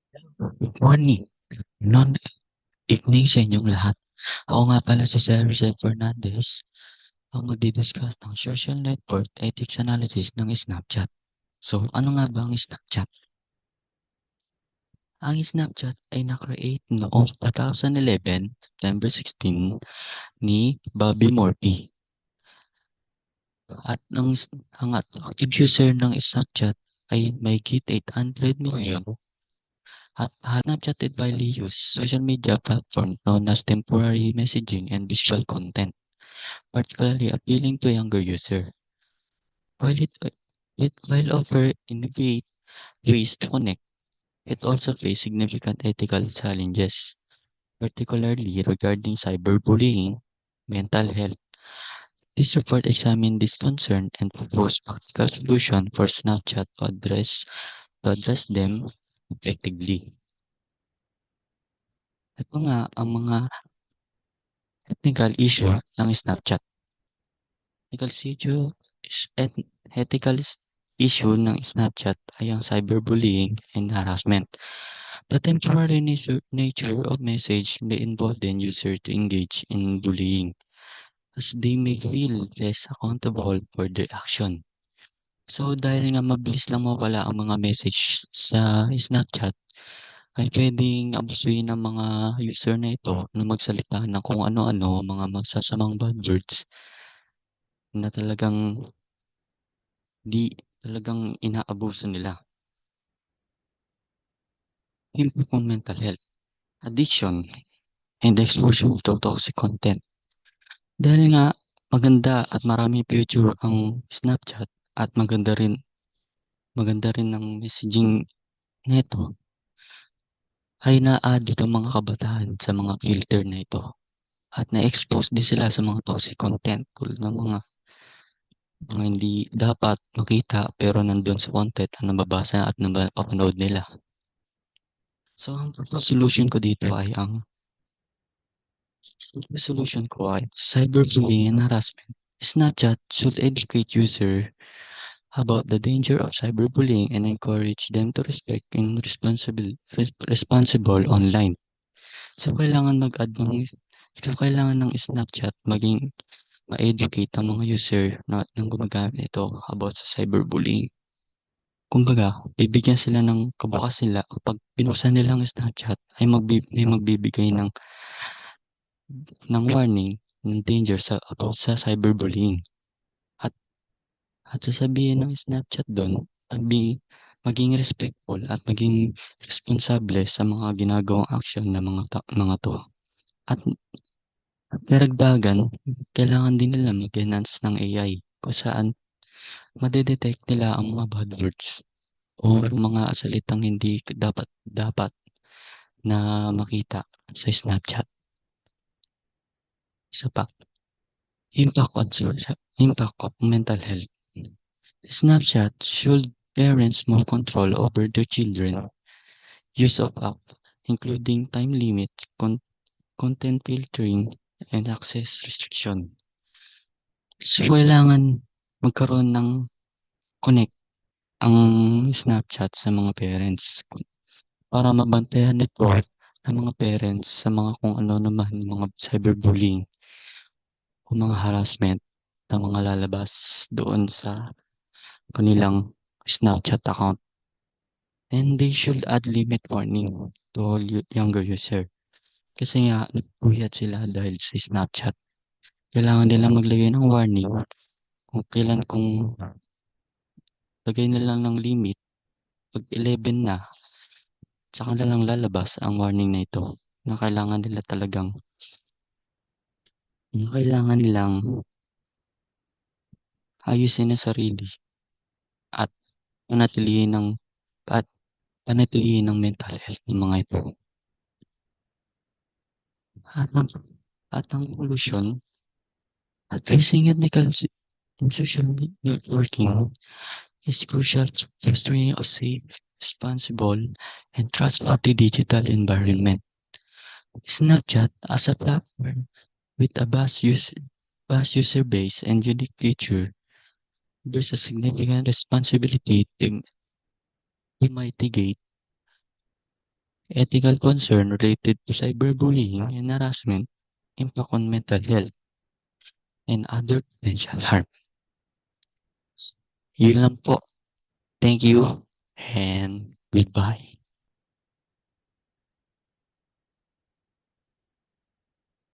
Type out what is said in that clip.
Good morning. Evening sa inyong lahat. Ako nga pala si Sir Rizal Fernandez, ang magdi-discuss ng social network ethics analysis ng Snapchat. So, ano nga ba ang Snapchat? Ang Snapchat ay na-create noong 2011, September 16, ni Bobby Morphy. At ang active user ng Snapchat ay mahigit 800 million at Snapchat widely used social media platform known as temporary messaging and visual content, particularly appealing to younger user. While offer innovate ways to connect, it also faces significant ethical challenges, particularly regarding cyberbullying, mental health. This report examined this concern and proposed practical solution for Snapchat to address them effectively. Ito nga ang mga technical issue ng Snapchat. Ethical issue ethical issue ng Snapchat ay ang cyberbullying and harassment. The temporary nature of message may embolden user to engage in bullying as they may feel less accountable for their action. So dahil nga mabilis lang mawala ang mga message sa Snapchat, ay puwedeng abusuhin ng mga user na ito na magsalita ng kung ano-ano, mga masasamang bad words na talagang inaabuso nila. Impact on mental health, addiction, and exposure to toxic content. Dahil nga maganda at maraming feature ang Snapchat at maganda rin ang messaging nito, ay naa-adik ang mga kabataan sa mga filter na ito at na-expose din sila sa mga toxic content tulad ng mga hindi dapat makita pero nandun sa content na nababasa at napapanood nila. So, ang solution ko dito ay cyberbullying and harassment. Snapchat should educate user about the danger of cyberbullying and encourage them to respect and responsible online. So, kailangan ng Snapchat maging ma-educate ang mga user ng gumagamit nito about sa cyberbullying. Kumbaga, bibigyan sila ng kabukas nila kapag binuksan nila ang Snapchat ay may magbibigay ng warning ng danger about sa cyberbullying. At sasabihin ng Snapchat dun, maging respectful at maging responsable sa mga ginagawang aksyon ng mga 'to. At karagdagan, kailangan din nila mag-enhance ng AI kung saan made-detect nila ang mga bad words o mga salitang hindi dapat dapat na makita sa Snapchat. Isa pa, impact of mental health. Snapchat should parents more control over their children use of app, including time limit, content filtering, and access restriction. So, kailangan magkaroon ng connect ang Snapchat sa mga parents para mabantayan nito ng mga parents sa mga kung ano naman mga cyberbullying o mga harassment na mga lalabas doon sa kanilang Snapchat account. And they should add limit warning to all younger user. Kasi nga napupuyat sila dahil sa Snapchat. Kailangan nila maglagay ng warning kung lagay na lang ng limit 'pag 11 na tsaka na lang lalabas ang warning na ito na kailangan nilang ayusin ang sarili at panatilihin ng at panatilihin ang mental health ng mga ito. At ang solusyon, addressing in social networking is crucial to fostering a safe, responsible, and trustworthy digital environment. Snapchat as a platform with a vast user base and unique feature, there's a significant responsibility to mitigate ethical concern related to cyberbullying and harassment, impact on mental health, and other potential harm. Yun lang po. Thank you and goodbye.